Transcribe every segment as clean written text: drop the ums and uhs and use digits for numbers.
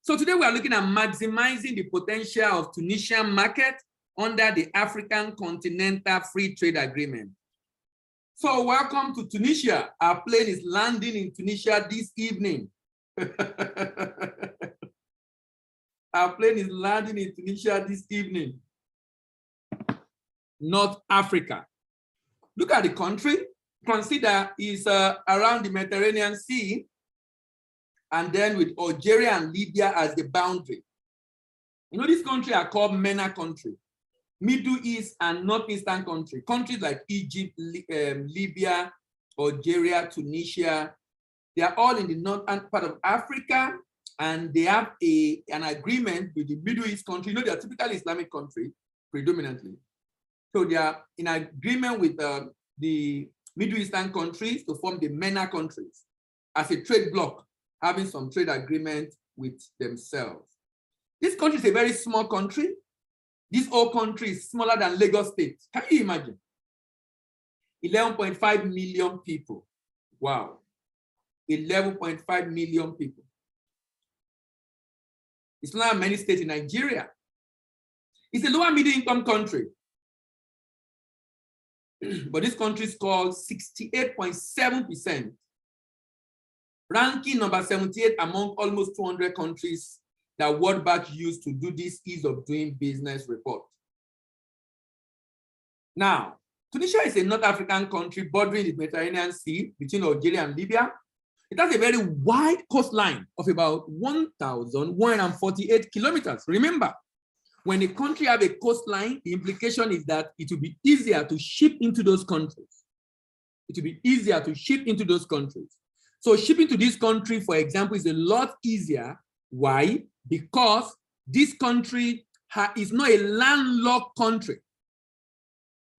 So today we are looking at maximizing the potential of Tunisian market under the African Continental Free Trade Agreement. So welcome to Tunisia. Our plane is landing in Tunisia this evening. Our plane is landing in Tunisia this evening. North Africa. Look at the country. Consider is around the Mediterranean Sea, and then with Algeria and Libya as the boundary. You know, these countries are called MENA countries, Middle East and Northeastern countries. Countries like Egypt, Libya, Algeria, Tunisia, they are all in the northern part of Africa, and they have an agreement with the Middle East country. You know, they are typically Islamic countries, predominantly. So they are in agreement with the Middle Eastern countries to form the MENA countries as a trade bloc, having some trade agreement with themselves. This country is a very small country. This whole country is smaller than Lagos State. Can you imagine? 11.5 million people. Wow. 11.5 million people. It's not many states in Nigeria. It's a lower middle income country. But this country is called 68.7%. Ranking number 78 among almost 200 countries that World Bank used to do this ease of doing business report. Now, Tunisia is a North African country bordering the Mediterranean Sea between Algeria and Libya. It has a very wide coastline of about 1,148 kilometers. Remember, when a country has a coastline, the implication is that it will be easier to ship into those countries. It will be easier to ship into those countries. So shipping to this country, for example, is a lot easier. Why? Because this country is not a landlocked country.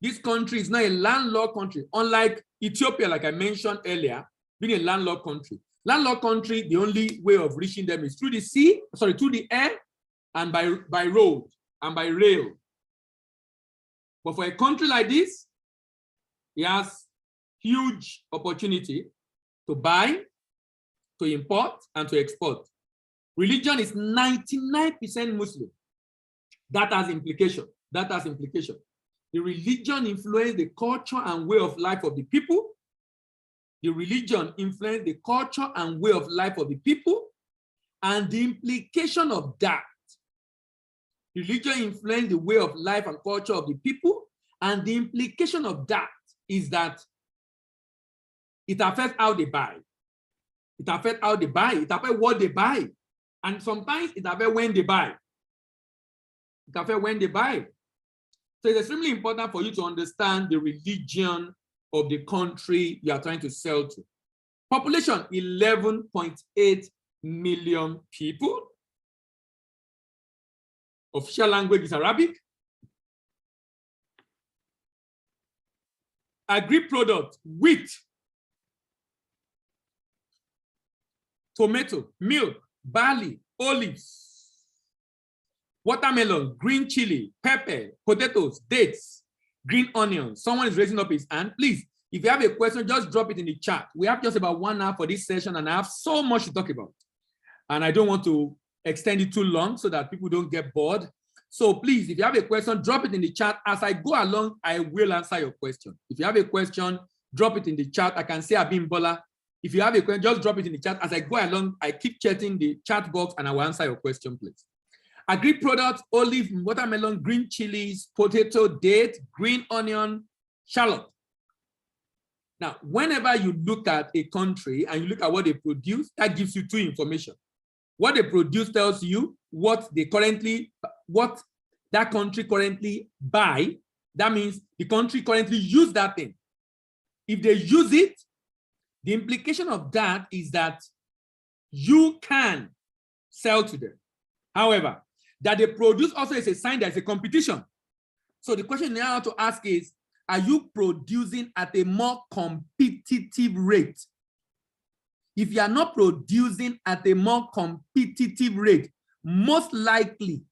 This country is not a landlocked country, unlike Ethiopia, like I mentioned earlier, being a landlocked country. Landlocked country, the only way of reaching them is through the sea, through the air, and by road and by rail. But for a country like this, it has huge opportunity to buy, to import, and to export. Religion is 99% Muslim. That has implication. That has implication. The religion influences the culture and way of life of the people. The religion influences the culture and way of life of the people. And the implication of that, religion influences the way of life and culture of the people. And the implication of that is that it affects how they buy. It affects how they buy. It affects what they buy. And sometimes it affects when they buy. It affects when they buy. So it's extremely important for you to understand the religion of the country you are trying to sell to. Population, 11.8 million people. Official language is Arabic. Agri product, wheat, tomato, milk, barley, olives, watermelon, green chili, pepper, potatoes, dates, green onions. Someone is raising up his hand. Please, if you have a question, just drop it in the chat. We have just about 1 hour for this session, and I have so much to talk about. And I don't want to extend it too long so that people don't get bored. So please, if you have a question, drop it in the chat. As I go along, I will answer your question. If you have a question, drop it in the chat. I can say Abimbola. If you have a question, just drop it in the chat. As I go along, I keep checking the chat box and I will answer your question, please. Agri products, olive, watermelon, green chilies, potato, date, green onion, shallot. Now, whenever you look at a country and you look at what they produce, that gives you two information. What they produce tells you what that country currently buy. That means the country currently use that thing. If they use it, the implication of that is that you can sell to them. However, that they produce also is a sign there's a competition. So the question now to ask is, are you producing at a more competitive rate? If you are not producing at a more competitive rate, most likely,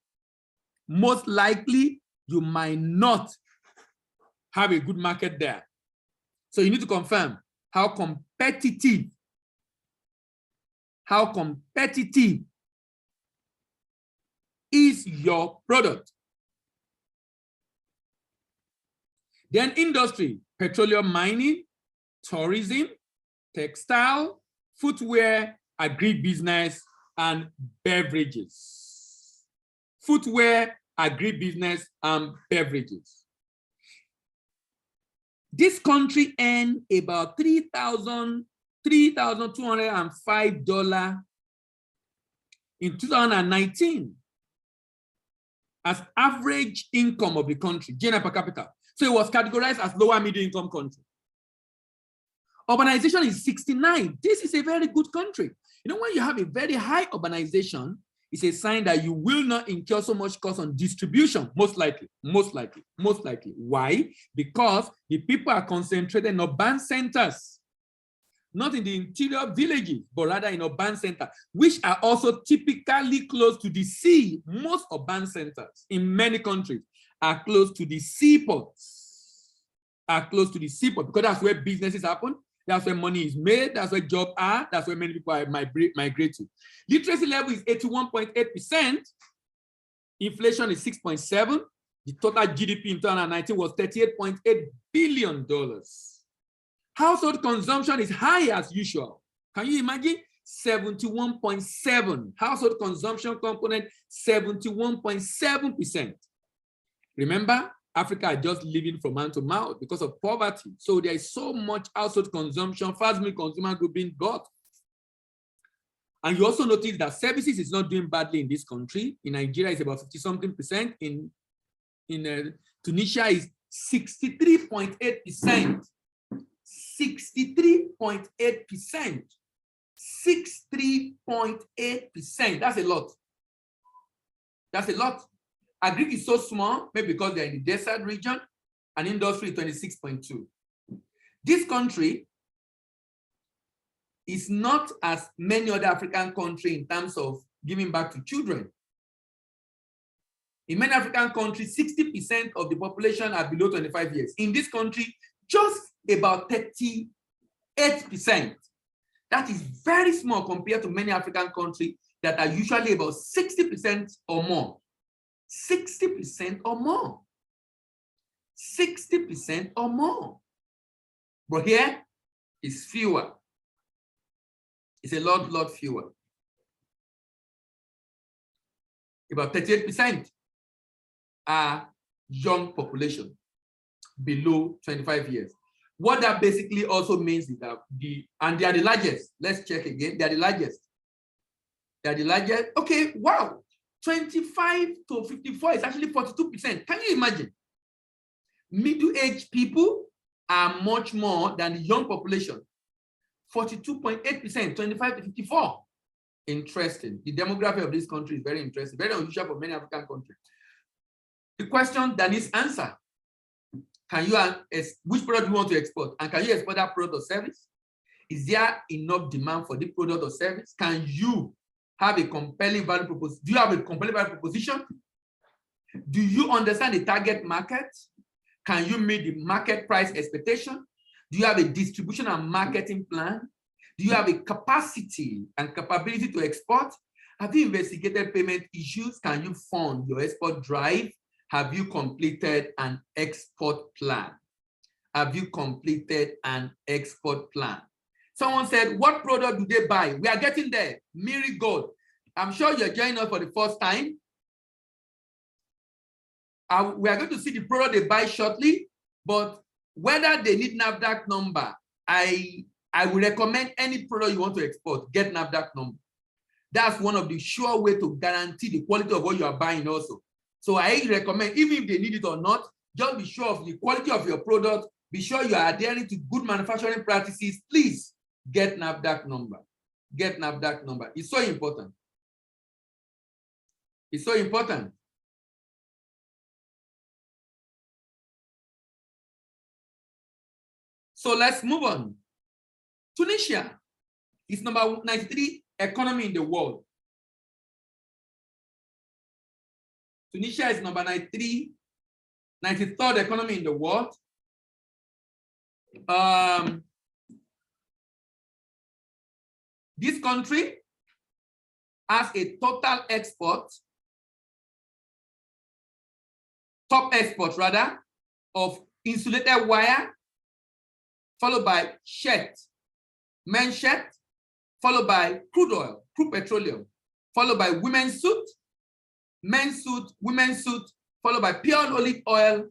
you might not have a good market there. So you need to confirm how competitive is your product. Then industry, petroleum mining, tourism, textile, footwear, agribusiness, and beverages. Footwear, agribusiness, and beverages. This country earned about $3,205 in 2019 as average income of the country, GNI per capita. So it was categorized as lower middle income country. Urbanization is 69. This is a very good country. You know, when you have a very high urbanization, it's a sign that you will not incur so much cost on distribution, most likely. Why? Because the people are concentrated in urban centers, not in the interior villages, but rather in urban centers, which are also typically close to the sea. Most urban centers in many countries are close to the seaports, because that's where businesses happen. That's where money is made. That's where jobs are. That's where many people migrate to. Literacy level is 81.8%. Inflation is 6.7%. The total GDP in 2019 was $38.8 billion. Household consumption is high as usual. Can you imagine? 71.7%. Household consumption component, 71.7%. Remember, Africa are just living from hand to mouth because of poverty. So there is so much household consumption, fast-moving consumer group being bought. And you also notice that services is not doing badly in this country. In Nigeria, it's about 50-something%. In Tunisia, is 63.8%. 63.8%. 63.8%. That's a lot. That's a lot. Agri is so small, maybe because they're in the desert region, and industry is 26.2. This country is not as many other African countries in terms of giving back to children. In many African countries, 60% of the population are below 25 years. In this country, just about 38%. That is very small compared to many African countries that are usually about 60% or more. 60% or more. 60% or more. But here is fewer. It's a lot fewer. About 38% are young population below 25 years. What that basically also means is that they are the largest. Let's check again. They are the largest. Okay, wow. 25 to 54 is actually 42%. Can you imagine? Middle-aged people are much more than the young population. 42.8%, 25 to 54. Interesting. The demography of this country is very interesting, very unusual for many African countries. The question that needs answer: can you, which product do you want to export? And can you export that product or service? Is there enough demand for the product or service? Can you have a compelling value proposition? Do you have a compelling value proposition? Do you understand the target market? Can you meet the market price expectation? Do you have a distribution and marketing plan? Do you have a capacity and capability to export? Have you investigated payment issues? Can you fund your export drive? Have you completed an export plan? Have you completed an export plan? Someone said, what product do they buy? We are getting there. Marigold. I'm sure you're joining us for the first time. We are going to see the product they buy shortly, but whether they need NAFDAC number, I would recommend any product you want to export, get NAFDAC number. That's one of the sure way to guarantee the quality of what you are buying also. So I recommend, even if they need it or not, just be sure of the quality of your product. Be sure you are adhering to good manufacturing practices. Please get NAFDAC number. Get NAFDAC number. It's so important. It's so important. So let's move on. Tunisia is number 93 economy in the world. Tunisia is number 93, 93rd economy in the world. This country has a total export top exports rather, of insulated wire, followed by shirt, men's shirt, followed by crude oil, crude petroleum, followed by women's suit, men's suit, women's suit, followed by pure olive oil,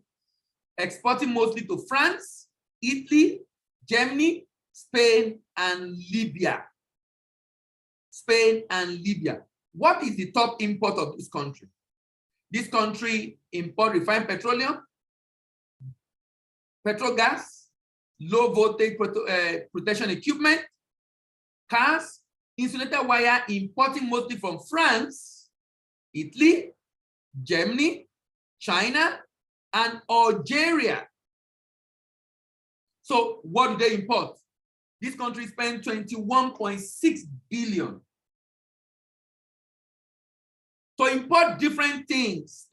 exporting mostly to France, Italy, Germany, Spain, and Libya. Spain and Libya. What is the top import of this country? This country imports refined petroleum, petrol gas, low voltage protection equipment, cars, insulated wire, importing mostly from France, Italy, Germany, China, and Algeria. So what do they import? This country spent 21.6 billion to import different things.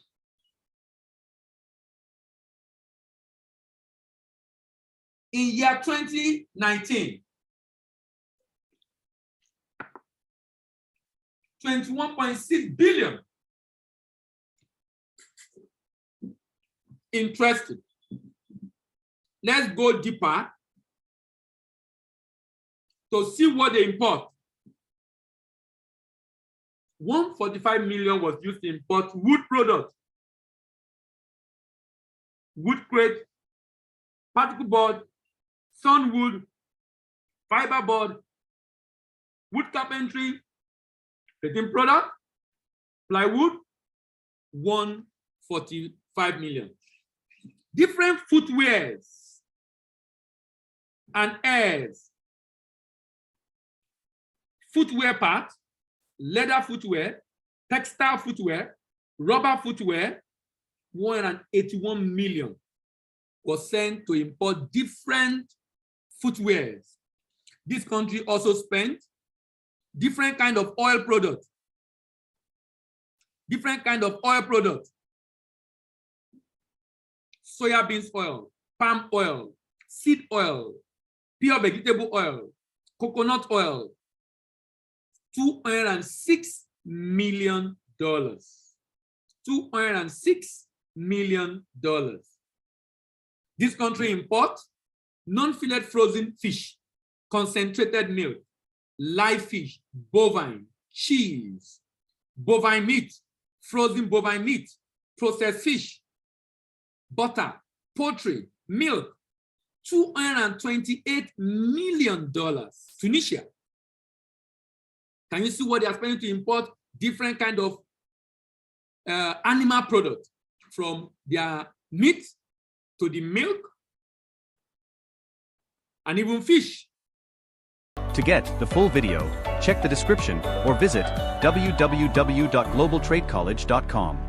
In year 2019, 21.6 billion. Interesting. Let's go deeper to see what they import. 145 million was used to import wood products, wood crate, particle board, sunwood, fiber board, wood carpentry, painting product, plywood, 145 million. Different footwears and airs. Footwear parts, leather footwear, textile footwear, rubber footwear, 181 million was sent to import different footwears. This country also spent different kind of oil products. Different kind of oil products. Soya beans oil, palm oil, seed oil, pure vegetable oil, coconut oil, $206 million. $206 million. This country imports non-fillet frozen fish, concentrated milk, live fish, bovine, cheese, bovine meat, frozen bovine meat, processed fish, butter, poultry, milk, $228 million. Tunisia. Can you see what they are spending to import different kind of animal products, from their meat to the milk and even fish? To get the full video, check the description or visit www.globaltradecollege.com.